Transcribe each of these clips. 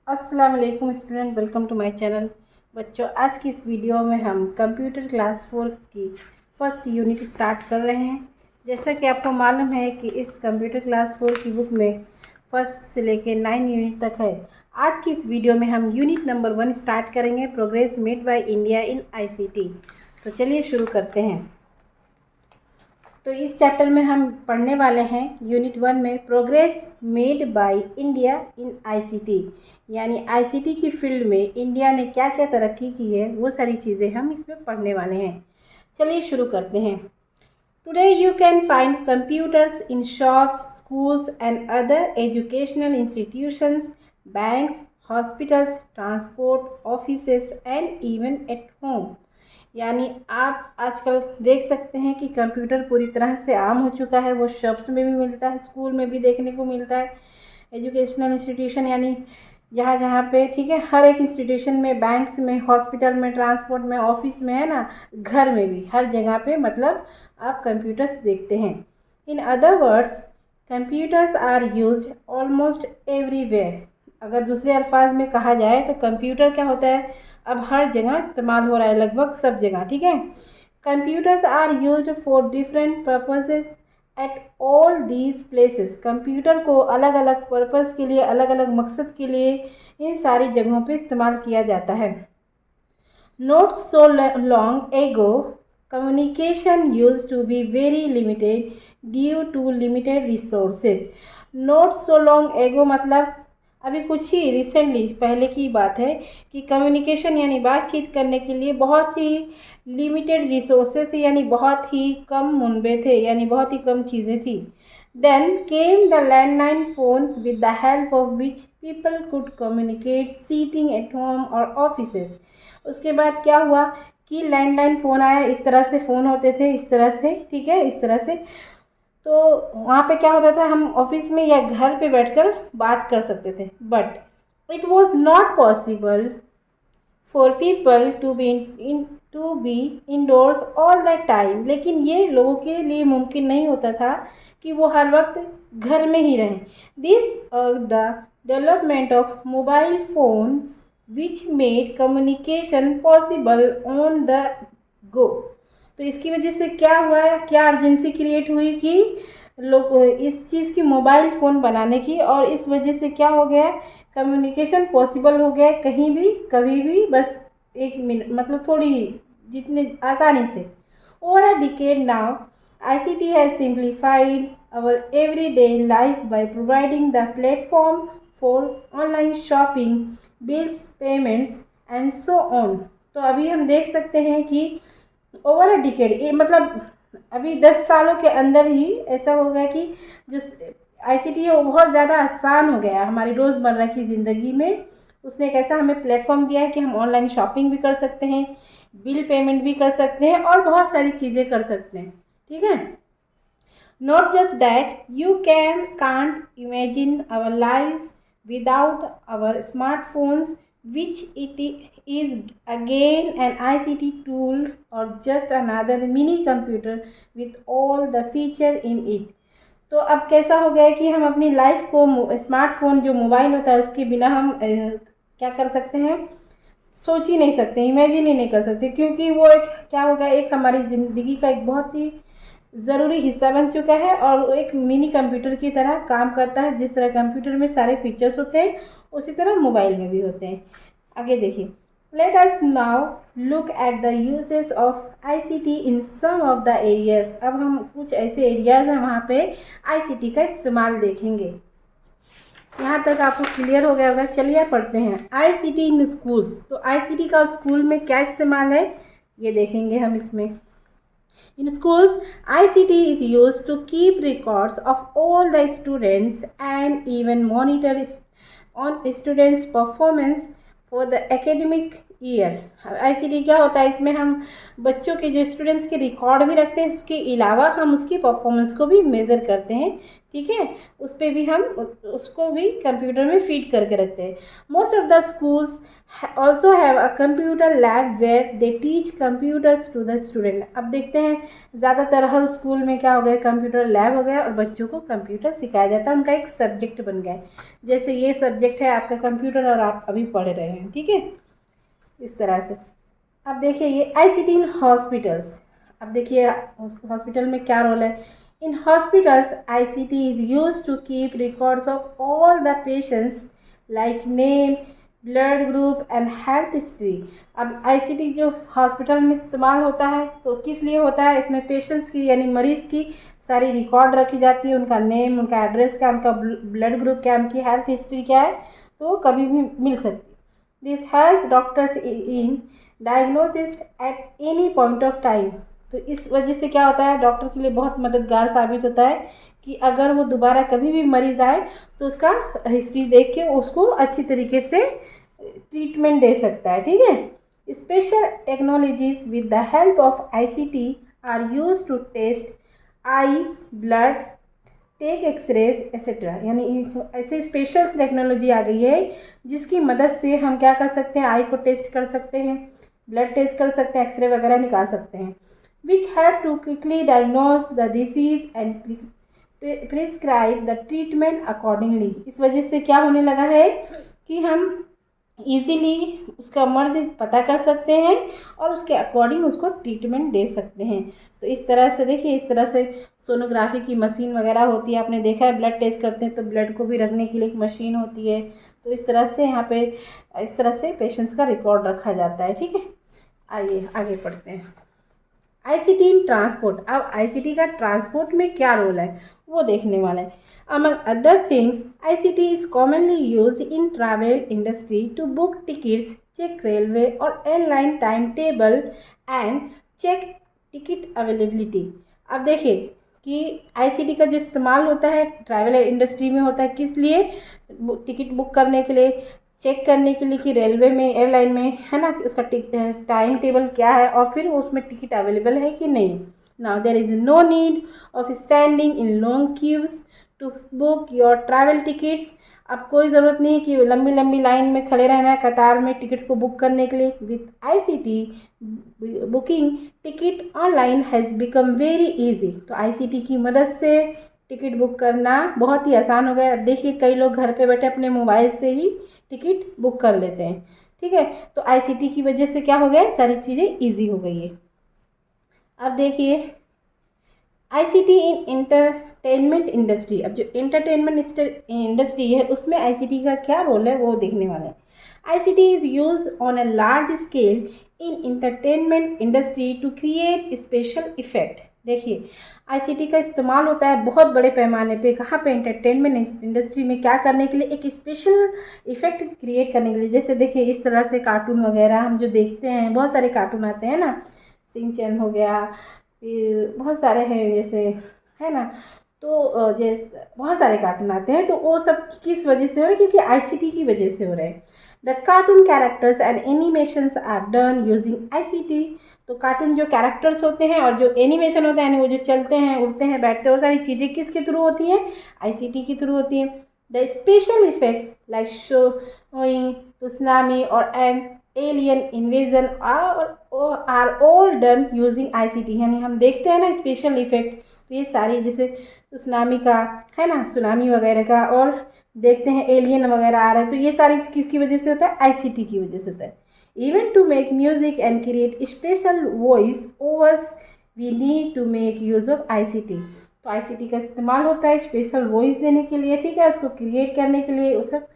अस्सलाम वालेकुम student, welcome to my channel. बच्चों, आज की इस वीडियो में हम कंप्यूटर क्लास 4 की फर्स्ट यूनिट स्टार्ट कर रहे हैं। जैसा कि आपको मालूम है कि इस कंप्यूटर क्लास 4 की बुक में फर्स्ट से लेकर 9 यूनिट तक है। आज की इस वीडियो में हम यूनिट नंबर 1 स्टार्ट करेंगे, progress made by India in ICT. तो चलिए शुरू करते हैं। तो इस चैप्टर में हम पढ़ने वाले हैं यूनिट 1 में progress made by India in ICT, यानी आईसीटी की फील्ड में इंडिया ने क्या क्या तरक्की की है, वो सारी चीज़ें हम इसमें पढ़ने वाले हैं। चलिए शुरू करते हैं। Today you can find computers in shops, schools and other educational institutions, banks, hospitals, transport offices and even at home. यानी आप आजकल देख सकते हैं कि कंप्यूटर पूरी तरह से आम हो चुका है। वो शॉप्स में भी मिलता है, स्कूल में भी देखने को मिलता है, एजुकेशनल इंस्टीट्यूशन यानी जहाँ जहाँ पे, ठीक है, हर एक इंस्टीट्यूशन में, बैंक्स में, हॉस्पिटल में, ट्रांसपोर्ट में, ऑफिस में, है ना, घर में भी, हर जगह पे मतलब आप कंप्यूटर्स देखते हैं। In other words, computers are used almost everywhere. अगर दूसरे अल्फाज में कहा जाए तो कंप्यूटर क्या होता है, अब हर जगह इस्तेमाल हो रहा है, लगभग सब जगह, ठीक है। Computers are used for different purposes at all these places. Computer को अलग अलग पर्पस के लिए, अलग अलग मकसद के लिए इन सारी जगहों पे इस्तेमाल किया जाता है। Not so long ago, communication used to be very limited due to limited resources. Not so long ago मतलब अभी कुछ ही रिसेंटली पहले की बात है कि कम्युनिकेशन यानी बातचीत करने के लिए बहुत ही लिमिटेड रिसोर्सेस यानी बहुत ही कम मुनबे थे, यानी बहुत ही कम चीज़ें थी। Then came the landline phone with the help of which people could communicate sitting at home or offices. उसके बाद क्या हुआ कि लैंडलाइन फ़ोन आया। इस तरह से फ़ोन होते थे, इस तरह से, ठीक है, इस तरह से। तो वहाँ पे क्या होता था, हम ऑफिस में या घर पे बैठकर बात कर सकते थे, but it was not possible for people to be indoors all the time. लेकिन ये लोगों के लिए मुमकिन नहीं होता था कि वो हर वक्त घर में ही रहें। This the development of mobile phones which made communication possible on the go. तो इसकी वजह से क्या हुआ है, क्या अर्जेंसी क्रिएट हुई कि लोग इस चीज़ की, मोबाइल फ़ोन बनाने की, और इस वजह से क्या हो गया, कम्युनिकेशन पॉसिबल हो गया कहीं भी कभी भी, बस एक मिनट मतलब थोड़ी जितने आसानी से। Over a decade now ICT has simplified our everyday life by providing the platform for online shopping, bills, payments and so on। तो अभी हम देख सकते हैं कि ओवर अ डिकेड, ये मतलब अभी 10 सालों के अंदर ही ऐसा हो गया कि जो ICT है वो बहुत ज़्यादा आसान हो गया हमारी रोज़मर्रा की ज़िंदगी में। उसने एक ऐसा हमें प्लेटफॉर्म दिया है कि हम ऑनलाइन शॉपिंग भी कर सकते हैं, बिल पेमेंट भी कर सकते हैं और बहुत सारी चीज़ें कर सकते हैं, ठीक है। Not just that, you can't imagine our lives without our smartphones, which it is again an ICT tool or just another mini computer with all the feature in it। तो अब कैसा हो गया है कि हम अपनी लाइफ को स्मार्टफोन जो मोबाइल होता है उसके बिना हम क्या कर सकते हैं, सोच ही नहीं सकते, इमेजिन ही नहीं कर सकते, क्योंकि वो एक क्या होगा, एक हमारी ज़िंदगी का एक बहुत ही ज़रूरी हिस्सा बन चुका है और वो एक मिनी कंप्यूटर की तरह काम करता है। जिस तरह कंप्यूटर में सारे फीचर्स होते हैं उसी तरह मोबाइल में भी होते हैं। आगे देखिए, let us now look at the uses of ICT in some of the areas. अब हम कुछ ऐसे एरियाज हैं वहाँ पे आईसीटी का इस्तेमाल देखेंगे। यहाँ तक आपको क्लियर हो गया होगा। चलिए पढ़ते हैं आईसीटी इन स्कूल्स। तो आईसीटी का स्कूल में क्या इस्तेमाल है ये देखेंगे हम इसमें। In schools, ICT is used to keep records of all the students and even monitor on students' performance for the academic year. ICT क्या होता है, इसमें हम बच्चों के जो स्टूडेंट्स के रिकॉर्ड भी रखते हैं, उसके अलावा हम उसकी परफॉर्मेंस को भी मेज़र करते हैं। ठीक है, उस पर भी हम उसको भी कंप्यूटर में फीड करके रखते हैं। Most of the schools also have a computer lab where they teach computers to the student. अब देखते हैं ज़्यादातर हर स्कूल में क्या हो गया, कंप्यूटर लैब हो गया और बच्चों को कंप्यूटर सिखाया जाता है, उनका एक सब्जेक्ट बन गया है। जैसे ये सब्जेक्ट है आपका कंप्यूटर और आप अभी पढ़ रहे हैं। ठीक है, इस तरह से। अब देखिए ये आईसीटी इन हॉस्पिटल्स। अब देखिए हॉस्पिटल में क्या रोल है। In hospitals ICT is used to keep records of all the patients like name, blood group and health history. अब आईसीटी जो हॉस्पिटल में इस्तेमाल होता है तो किस लिए होता है, इसमें पेशेंट्स की यानी मरीज़ की सारी रिकॉर्ड रखी जाती है, उनका नेम, उनका एड्रेस क्या, उनका ब्लड ग्रुप क्या, उनकी हेल्थ हिस्ट्री क्या है, तो कभी भी मिल सकती है। This helps doctors in diagnosis at any point of time. तो इस वजह से क्या होता है, डॉक्टर के लिए बहुत मददगार साबित होता है कि अगर वो दोबारा कभी भी मरीज़ आए तो उसका हिस्ट्री देख के उसको अच्छी तरीके से ट्रीटमेंट दे सकता है। ठीक है, special technologies with the help of ICT are used to test eyes, blood, take x rays etcetera. यानी ऐसे स्पेशल टेक्नोलॉजी आ गई है जिसकी मदद से हम क्या कर सकते हैं, आई को टेस्ट कर सकते हैं, ब्लड टेस्ट कर सकते हैं, एक्सरे वगैरह निकाल सकते हैं। Which help to quickly diagnose the disease and prescribe the treatment accordingly. इस वजह से क्या होने लगा है कि हम इजीली उसका मर्ज पता कर सकते हैं और उसके अकॉर्डिंग उसको ट्रीटमेंट दे सकते हैं। तो इस तरह से देखिए, इस तरह से सोनोग्राफी की मशीन वगैरह होती है, आपने देखा है ब्लड टेस्ट करते हैं तो ब्लड को भी रखने के लिए एक मशीन होती है। तो इस तरह से यहाँ पे इस तरह से पेशेंट्स का रिकॉर्ड रखा जाता है। ठीक है, आइए आगे पढ़ते हैं। आईसीटी इन ट्रांसपोर्ट। अब आईसीटी का ट्रांसपोर्ट में क्या रोल है वो देखने वाला है। Among other things, ICT is commonly used in travel industry to book tickets, check railway or airline timetable and check ticket availability। अब देखिए कि आईसीटी का जो इस्तेमाल होता है ट्रैवल इंडस्ट्री में होता है, किस लिए, टिकट बुक करने के लिए, चेक करने के लिए कि रेलवे में, एयरलाइन में है ना, उसका टाइम टेबल क्या है और फिर उसमें टिकट अवेलेबल है कि नहीं। Now there is no need of standing in long queues to book your travel tickets. अब कोई ज़रूरत नहीं है कि लंबी लंबी लाइन में खड़े रहना है कतार में टिकट को बुक करने के लिए। With ICT booking ticket online has become very easy. तो आईसीटी की मदद से टिकट बुक करना बहुत ही आसान हो गया। अब देखिए कई लोग घर पे बैठे अपने मोबाइल से ही टिकट बुक कर लेते हैं। ठीक है, तो आईसीटी की वजह से क्या हो गया, सारी चीज़ें इजी हो गई है। अब देखिए आईसीटी इन एंटरटेनमेंट इंडस्ट्री। अब जो एंटरटेनमेंट इंडस्ट्री है उसमें आईसीटी का क्या रोल है वो देखने वाले हैं। ICT is use on a large scale in entertainment industry to create special effect. देखिए आईसीटी का इस्तेमाल होता है बहुत बड़े पैमाने पे, कहाँ पे, एंटरटेनमेंट इंडस्ट्री में, क्या करने के लिए, एक स्पेशल इफेक्ट क्रिएट करने के लिए। जैसे देखिए इस तरह से कार्टून वगैरह हम जो देखते हैं, बहुत सारे कार्टून आते हैं ना, सिंह चैन हो गया, फिर बहुत सारे हैं जैसे, है ना, तो जैसे बहुत सारे कार्टून आते हैं, तो वो सब किस वजह से हो रहे हैं, क्योंकि आईसीटी की वजह से हो रहे हैं। The cartoon characters and animations are done using ICT. तो कार्टून जो कैरेक्टर्स होते हैं और जो एनिमेशन होता है यानी वो जो चलते हैं, उड़ते हैं, बैठते हैं, वो सारी चीज़ें किसके थ्रू होती हैं, आईसीटी के थ्रू होती हैं। The special effects like showing, tsunami और and alien invasion are all done using ICT. यानी हम देखते हैं ना स्पेशल इफेक्ट, तो ये सारी जैसे सुनामी का है ना, सुनामी वगैरह का, और देखते हैं एलियन वगैरह आ रहे हैं, तो ये सारी किसकी वजह से होता है, आईसीटी की वजह से होता है। Even to make music and create special voice overs we need to make use of ICT. तो आईसीटी का इस्तेमाल होता है स्पेशल वॉइस देने के लिए, ठीक है, उसको क्रिएट करने के लिए, वो सब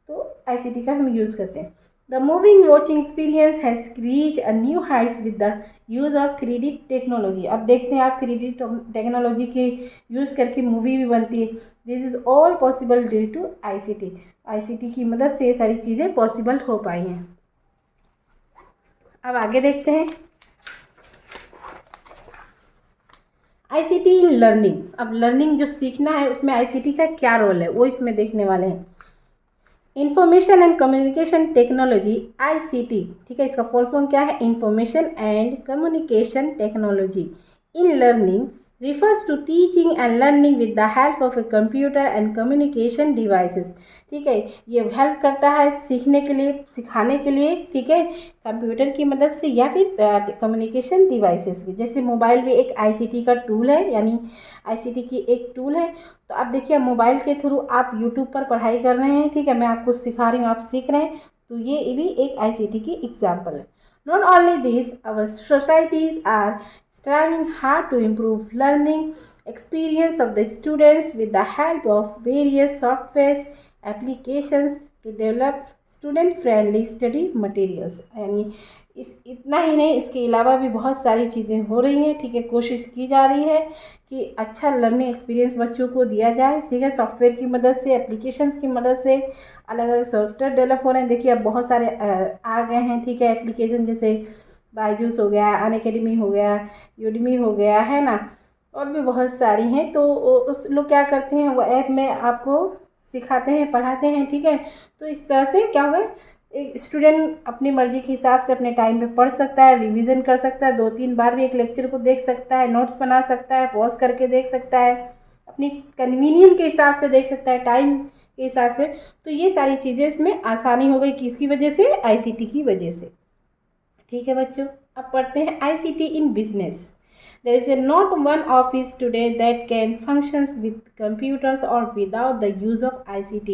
तो आईसीटी का हम यूज़ करते हैं। The moving watching experience has reached a new heights with the use of 3D technology. अब देखते हैं आप 3D टेक्नोलॉजी के यूज़ करके मूवी भी बनती है। This is all possible due to ICT. ICT की मदद से ये सारी चीज़ें पॉसिबल हो पाई हैं। अब आगे देखते हैं आईसीटी इन लर्निंग। अब लर्निंग जो सीखना है उसमें आईसीटी का क्या रोल है वो इसमें देखने वाले हैं। Information and communication technology ICT, ठीक है, इसका फुल फॉर्म क्या है? Information and communication technology in learning refers to teaching and learning with the help of a computer and communication devices, ठीक है। ये हेल्प करता है सीखने के लिए, सिखाने के लिए, ठीक है, कंप्यूटर की मदद से या फिर कम्युनिकेशन डिवाइसेस की। जैसे मोबाइल भी एक ICT का टूल है, यानी ICT की एक टूल है। तो आप देखिए, मोबाइल के थ्रू आप यूट्यूब पर पढ़ाई कर रहे हैं, ठीक है, मैं आपको सिखा रही हूँ, आप सीख रहे हैं, तो ये भी एक ICT की एग्जाम्पल है। Not only this, our societies are striving hard to improve learning experience of the students with the help of various softwares applications to develop student friendly study materials। यानी इतना ही नहीं, इसके अलावा भी बहुत सारी चीज़ें हो रही हैं, ठीक है, कोशिश की जा रही है कि अच्छा लर्निंग एक्सपीरियंस बच्चों को दिया जाए, ठीक है, सॉफ्टवेयर की मदद से, एप्लीकेशंस की मदद से अलग अलग सॉफ्टवेयर डेवलप हो रहे हैं। देखिए अब बहुत सारे आ गए हैं, ठीक है, एप्लीकेशन जैसे बायजूस हो गया, अनअकैडमी हो गया, यूडमी हो गया, है ना, और भी बहुत सारी हैं। तो उस लोग क्या करते हैं, वो ऐप में आपको सिखाते हैं, पढ़ाते हैं, ठीक है। तो इस तरह से क्या होगा, एक स्टूडेंट अपनी मर्ज़ी के हिसाब से अपने टाइम पे पढ़ सकता है, रिवीजन कर सकता है, 2-3 बार भी एक लेक्चर को देख सकता है, नोट्स बना सकता है, पॉज करके देख सकता है, अपनी कन्वीनियंट के हिसाब से देख सकता है, टाइम के हिसाब से। तो ये सारी चीज़ें इसमें आसानी हो गई, किसकी वजह से? ICT की वजह से, ठीक है बच्चों। अब पढ़ते हैं ICT in business. There is not one office today that can functions with computers or without the use of ICT।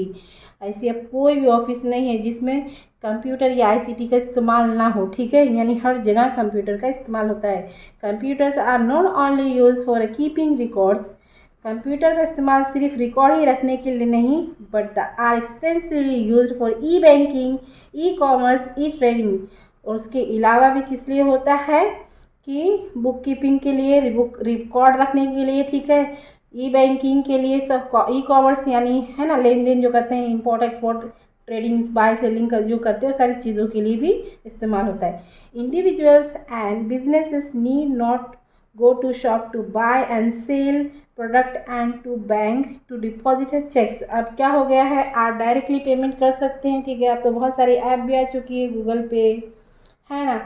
ऐसी अब कोई भी ऑफिस नहीं है जिसमें कंप्यूटर या ICT का इस्तेमाल ना हो, ठीक है, यानी हर जगह कंप्यूटर का इस्तेमाल होता है। Computers are not only use for keeping records, computer का इस्तेमाल सिर्फ रिकॉर्ड ही रखने के लिए नहीं, but the are extensively use for e-banking, e-commerce, e-trading, और उसके अलावा भी किस लिए होता है कि बुक कीपिंग के लिए, बुक रिकॉर्ड रखने के लिए, ठीक है, ई-बैंकिंग के लिए, सब ई-कॉमर्स यानी है ना, लेन देन जो करते हैं, import export, trading, by selling का जो करते हैं, वो सारी चीज़ों के लिए भी इस्तेमाल होता है। Individuals and businesses need not go to shop to buy and sell product and to bank to deposit checks। अब क्या हो गया है, आप डायरेक्टली पेमेंट कर सकते हैं, ठीक है। अब तो बहुत सारी ऐप भी आ चुकी है, गूगल पे है ना,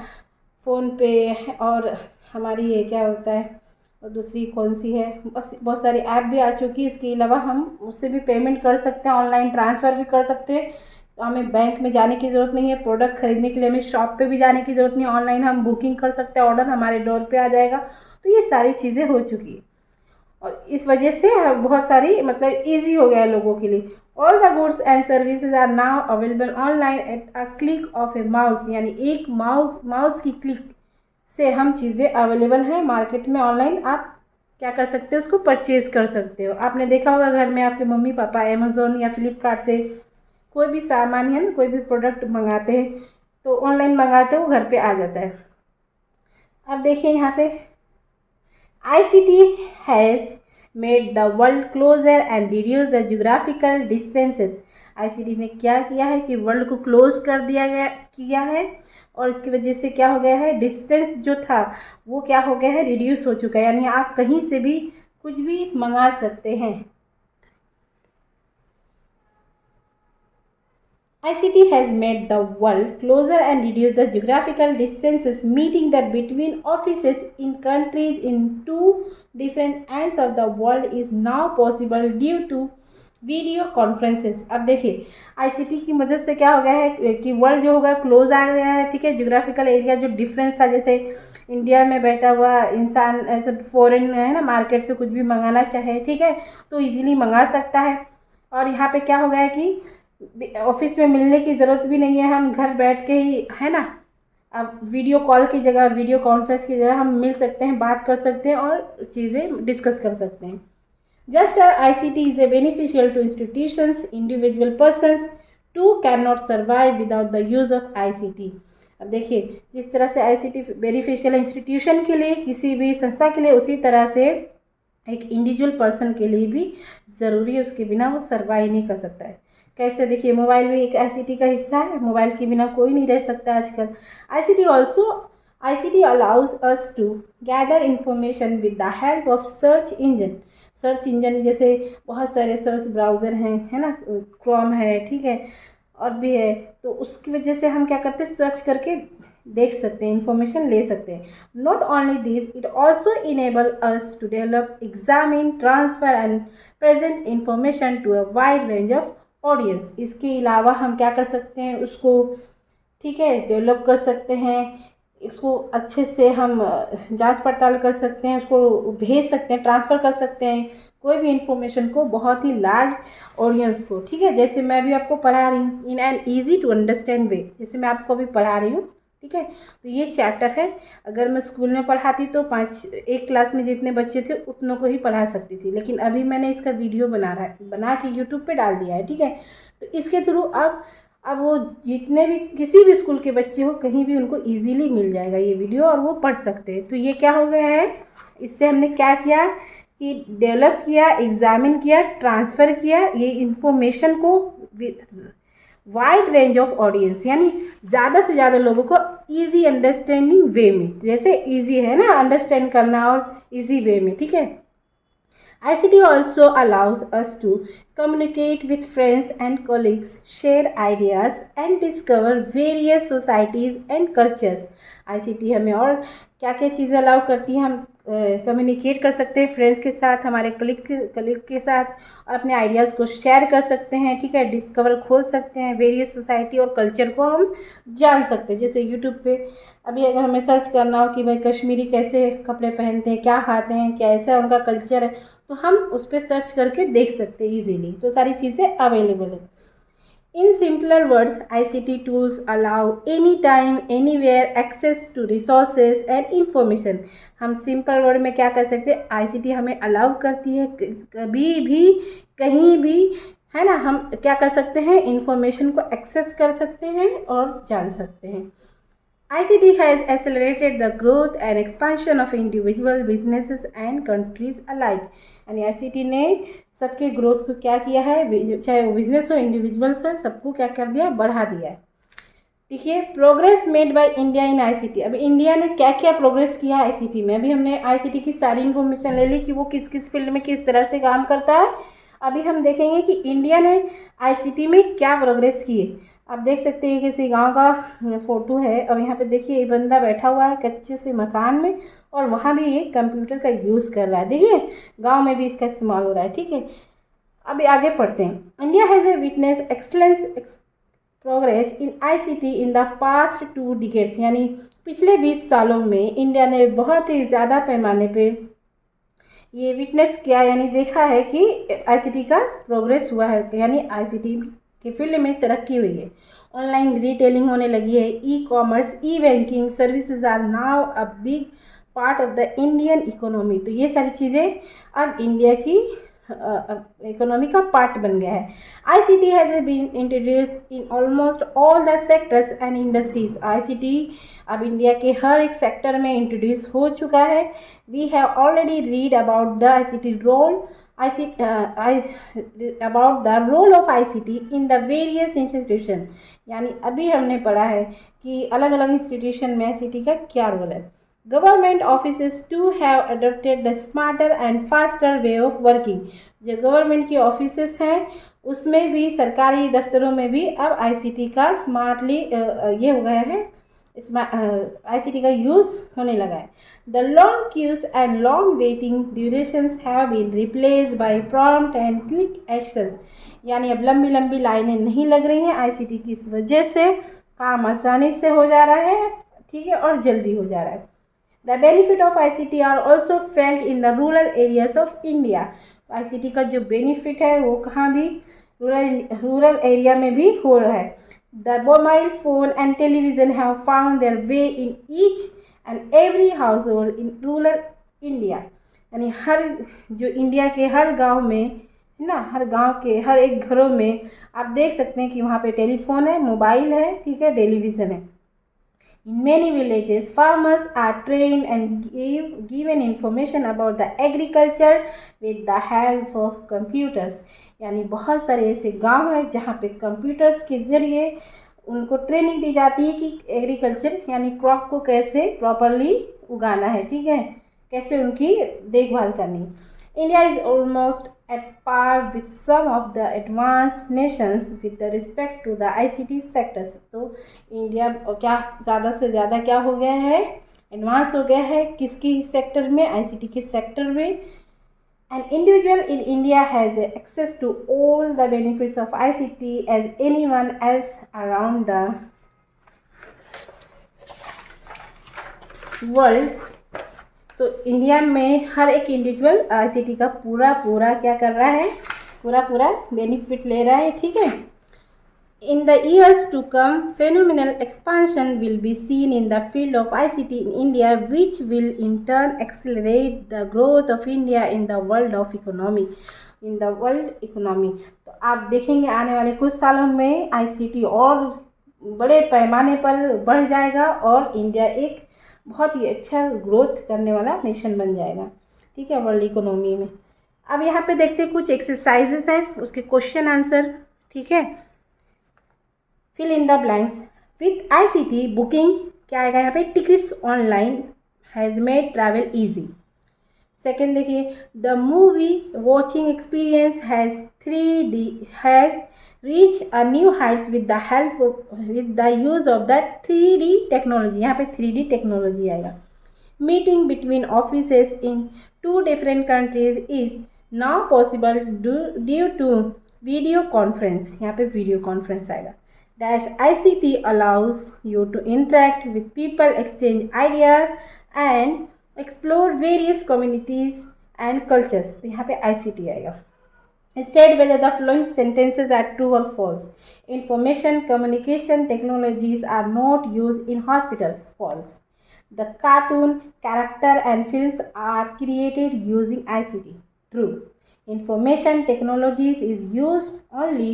फ़ोन पे, और हमारी ये क्या होता है, और दूसरी कौन सी है, बस बहुत सारी ऐप भी आ चुकी है। इसके अलावा हम उससे भी पेमेंट कर सकते हैं, ऑनलाइन ट्रांसफ़र भी कर सकते हैं। तो हमें बैंक में जाने की ज़रूरत नहीं है, प्रोडक्ट खरीदने के लिए हमें शॉप पे भी जाने की ज़रूरत नहीं है, ऑनलाइन हम बुकिंग कर सकते हैं, ऑर्डर हमारे डोर पे आ जाएगा। तो ये सारी चीज़ें हो चुकी है, और इस वजह से बहुत सारी मतलब ईजी हो गया है लोगों के लिए। All the goods and services are now available online at a click of a mouse, यानी एक माउस की क्लिक से हम चीज़ें अवेलेबल हैं मार्केट में, ऑनलाइन आप क्या कर सकते हो, उसको परचेज़ कर सकते हो। आपने देखा होगा घर में आपके मम्मी पापा अमेज़ोन या फ्लिपकार्ट से कोई भी सामान है ना, कोई भी प्रोडक्ट मंगाते हैं तो ऑनलाइन मंगाते हो, घर पे आ जाता है। अब देखिए यहाँ पे ICT has made the world closer and reduce the geographical distances। ICT ने क्या किया है कि वर्ल्ड को क्लोज कर किया है, और इसकी वजह से क्या हो गया है, डिस्टेंस जो था वो क्या हो गया है, रिड्यूस हो चुका है, यानी आप कहीं से भी कुछ भी मंगा सकते हैं। ICT has made the world closer and reduced the geographical distances meeting the between offices in countries in two different ends of the world is now possible due to video conferences. अब देखिए ICT की मदद से क्या हो गया है कि वर्ल्ड जो होगा क्लोज आ गया है, ठीक है, जियोग्राफिकल एरिया जो डिफरेंस था, जैसे इंडिया में बैठा हुआ इंसान ऐसे फॉरेन है ना, मार्केट से कुछ भी मंगाना चाहे, ठीक है, तो इजीली मंगा सकता है। और यहाँ पे क्या हो गया है कि ऑफिस में मिलने की ज़रूरत भी नहीं है, हम घर बैठ के ही है ना, अब वीडियो कॉल की जगह, वीडियो कॉन्फ्रेंस की जगह हम मिल सकते हैं, बात कर सकते हैं और चीज़ें डिस्कस कर सकते हैं। Just ICT is a beneficial to institutions, individual persons too can not survive without the use of ICT। अब देखिए जिस तरह से ICT बेनिफिशियल इंस्टीट्यूशन के लिए, किसी भी संस्था के लिए, उसी तरह से एक इंडिविजुअल पर्सन के लिए भी ज़रूरी है, उसके बिना वो सर्वाइव नहीं कर सकता है। कैसे, देखिए मोबाइल भी एक ICT का हिस्सा है, मोबाइल के बिना कोई नहीं रह सकता आजकल। ICT allows us to gather information with the help of search engine। Search engine जैसे बहुत सारे सर्च ब्राउज़र हैं, है ना, क्रोम है, ठीक है, और भी है, तो उसकी वजह से हम क्या करते हैं, सर्च करके देख सकते हैं, इंफॉर्मेशन ले सकते हैं। Not only this, it also enable us to develop, examine, transfer and present information to a wide range of audience. इसके अलावा हम क्या कर सकते हैं, उसको ठीक है डेवलप कर सकते हैं, इसको अच्छे से हम जांच पड़ताल कर सकते हैं, उसको भेज सकते हैं, ट्रांसफ़र कर सकते हैं कोई भी इंफॉर्मेशन को बहुत ही लार्ज ऑडियंस को। ठीक है, जैसे मैं भी आपको पढ़ा रही हूँ in an easy to understand way, जैसे मैं आपको भी पढ़ा रही हूँ। ठीक है, तो ये चैप्टर है, अगर मैं स्कूल में पढ़ाती तो एक क्लास में जितने बच्चे थे उतनों को ही पढ़ा सकती थी, लेकिन अभी मैंने इसका वीडियो बना के यूट्यूब पे डाल दिया है। ठीक है, तो इसके थ्रू अब वो जितने भी किसी भी स्कूल के बच्चे हो, कहीं भी उनको इजीली मिल जाएगा ये वीडियो और वो पढ़ सकते हैं। तो ये क्या हो गया है, इससे हमने क्या किया कि डेवलप किया, एग्जामिन किया, ट्रांसफ़र किया ये इंफॉर्मेशन को वाइड रेंज ऑफ ऑडियंस, यानी ज़्यादा से ज़्यादा लोगों को इजी अंडरस्टैंडिंग वे में, जैसे इजी है ना अंडरस्टैंड करना और इजी वे में। ठीक है, ICT also allows us to communicate with friends and colleagues, share ideas and discover various societies and cultures. ICT हमें और क्या क्या चीज़ें अलाउ करती हैं, हम कम्युनिकेट कर सकते हैं फ्रेंड्स के साथ, हमारे कलीग के साथ, और अपने आइडियाज़ को शेयर कर सकते हैं। ठीक है, डिस्कवर खोज सकते हैं, वेरियस सोसाइटी और कल्चर को हम जान सकते हैं। जैसे यूट्यूब पे अभी अगर हमें सर्च करना हो कि भाई कश्मीरी कैसे कपड़े पहनते हैं, क्या खाते हैं, क्या ऐसा उनका कल्चर है, तो हम उस पर सर्च करके देख सकते हैं ईजीली। तो सारी चीज़ें अवेलेबल है। In simpler words, ICT tools allow any time anywhere access to resources and information. हम सिंपल वर्ड में क्या कर सकते हैं, ICT हमें अलाउ करती है कभी भी कहीं भी, है ना, हम क्या कर सकते हैं, इंफॉर्मेशन को एक्सेस कर सकते हैं और जान सकते हैं। ICT has accelerated the growth and expansion of individual businesses and countries alike. यानी ICT ने सबके ग्रोथ को क्या किया है, चाहे वो बिजनेस हो, इंडिविजुअल्स हो, सबको क्या कर दिया, बढ़ा दिया है। देखिए, progress made by India in ICT। अब इंडिया ने क्या क्या प्रोग्रेस किया ICT में, अभी हमने ICT की सारी इन्फॉर्मेशन ले ली कि वो किस किस फील्ड में किस तरह से काम करता है। अभी हम देखेंगे कि इंडिया ने ICT में क्या प्रोग्रेस की है। आप देख सकते हैं किसी गांव का फ़ोटो है, और यहाँ पे देखिए ये बंदा बैठा हुआ है कच्चे से मकान में, और वहाँ भी ये कंप्यूटर का यूज़ कर रहा है। देखिए गांव में भी इसका इस्तेमाल हो रहा है। ठीक है, अभी आगे पढ़ते हैं। India has a witness excellence progress in ICT in the past 2 decades. यानी पिछले 20 सालों में इंडिया ने बहुत ही ज़्यादा पैमाने पे ये विटनेस किया, यानी देखा है कि ICT का प्रोग्रेस हुआ है, यानी ICT के फील्ड में तरक्की हुई है। ऑनलाइन रिटेलिंग होने लगी है, e-commerce, e-banking services are now a big part of the Indian economy. तो ये सारी चीज़ें अब इंडिया की इकोनॉमी का पार्ट बन गया है। ICT has been introduce in almost all the sectors and industries. ICT अब इंडिया के हर एक सेक्टर में इंट्रोड्यूस हो चुका है। We have already read about the ICT role about the role of ICT in the various institution। यानी अभी हमने पढ़ा है कि अलग अलग इंस्टीट्यूशन में ICT का क्या रोल है। Government offices too have adopted the smarter and faster way of working. जो गवर्नमेंट की ऑफिसेज हैं उसमें भी, सरकारी दफ्तरों में भी अब ICT का स्मार्टली ये हो गया है, इसमें ICT का यूज़ होने लगा है। The long queues and long waiting durations have been replace by prompt and quick actions. यानी अब लंबी लंबी लाइनें नहीं लग रही हैं, ICT की वजह से काम आसानी से हो जा रहा है। ठीक है, और जल्दी हो जा रहा है। The benefit of ICT are also felt in the rural areas of India. तो ICT का जो बेनिफिट है वो कहाँ भी, रूरल एरिया में भी हो रहा है। The mobile phone and television have found their way in each and every household in rural India। यानी हर जो इंडिया के हर गांव में है ना, हर गांव के हर एक घरों में आप देख सकते हैं कि वहाँ पे टेलीफोन है, मोबाइल है, ठीक है, टेलीविज़न है। In many villages, farmers are trained and given information about the agriculture with the help of computers। यानी बहुत सारे ऐसे गांव हैं जहाँ पे कंप्यूटर्स के ज़रिए उनको ट्रेनिंग दी जाती है कि एग्रीकल्चर यानी क्रॉप को कैसे प्रॉपरली उगाना है। ठीक है, कैसे उनकी देखभाल करनी। India is almost at par with some of the advanced nations with respect to the ICT sectors। तो इंडिया क्या ज़्यादा से ज़्यादा क्या हो गया है, एडवांस हो गया है किसकी सेक्टर में, ICT के सेक्टर में। An individual in India has access to all the benefits of ICT as anyone else around the world। तो इंडिया में हर एक इंडिविजुअल ICT का पूरा क्या कर रहा है, पूरा बेनिफिट ले रहा है, ठीक है। In the years to come, phenomenal expansion will be seen in the field of ICT in India, which will in turn accelerate the growth of India in the world of economy। तो आप देखेंगे आने वाले कुछ सालों में ICT और बड़े पैमाने पर बढ़ जाएगा और इंडिया एक बहुत ही अच्छा ग्रोथ करने वाला नेशन बन जाएगा, ठीक है, वर्ल्ड इकोनॉमी में। अब यहाँ पे देखते हैं कुछ एक्सरसाइजेस हैं, उसके क्वेश्चन आंसर, ठीक है। Fill in the blanks. With ICT booking क्या आएगा यहाँ पे, tickets online has made travel easy. Second देखिए, the movie watching experience has reach a new heights with the use of the 3D technology. यहाँ पे 3D technology आएगा। Meeting between offices in 2 different countries is now possible due to video conference. यहाँ पे video conference आएगा। Dash ICT allows you to interact with people, exchange ideas and explore various communities and cultures। तो यहाँ पे ICT आएगा। State whether the following sentences are true or false। Information communication technologies are not used in hospital। False। The cartoon character and films are created using ICT। True। Information technologies is used only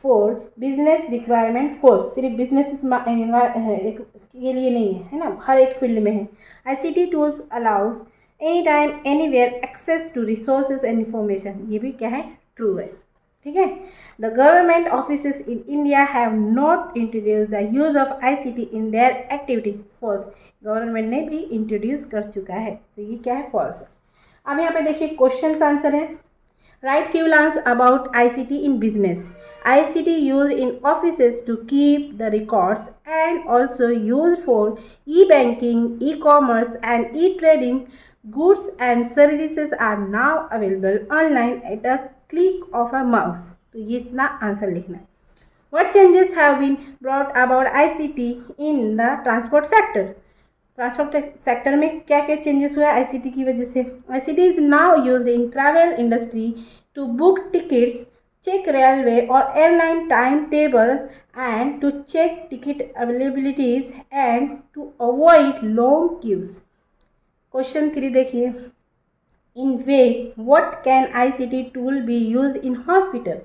for business requirement। false। सिर्फ business के लिए नहीं है ना, हर एक field में है। ICT tools allows anytime anywhere access to resources and information। ये भी क्या है, ट्रू है, ठीक है। The government offices in India have not introduced the use of ICT in their activities। false। Government ने भी इंट्रोड्यूस कर चुका है, तो ये क्या है, फॉल्स है। अब यहाँ पे देखिए क्वेश्चन आंसर है। Write few lines about ICT in business। ICT used in offices to keep the records and also used for e-banking, e-commerce and e-trading। Goods and services are now available online at a click of a mouse। तो ये इतना answer लिखना है। What changes have been brought about ICT in the transport sector। Transport sector में क्या क्या changes हुआ है ICT की वजह से। ICT is now used in travel industry to book tickets, check railway और airline time table and to check ticket availabilities and to avoid long queues. Question 3 देखिए, in way what can ICT tool be used in hospital.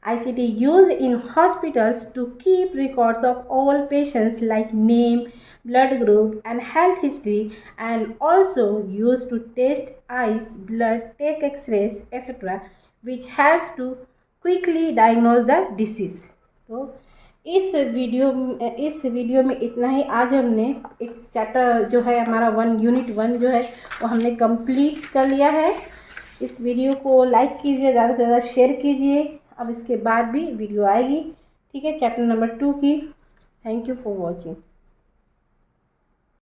ICT used in hospitals to keep records of all patients like name, blood group and health history, and also used to test eyes, blood, take x-rays etc, which helps to quickly diagnose the disease। तो इस video में इतना ही। आज हमने एक chapter जो है हमारा यूनिट 1 जो है वो हमने कंप्लीट कर लिया है। इस वीडियो को लाइक कीजिए, ज़्यादा से ज़्यादा शेयर कीजिए। अब इसके बाद भी वीडियो आएगी, ठीक है, चैप्टर नंबर 2 की। Thank you for watching.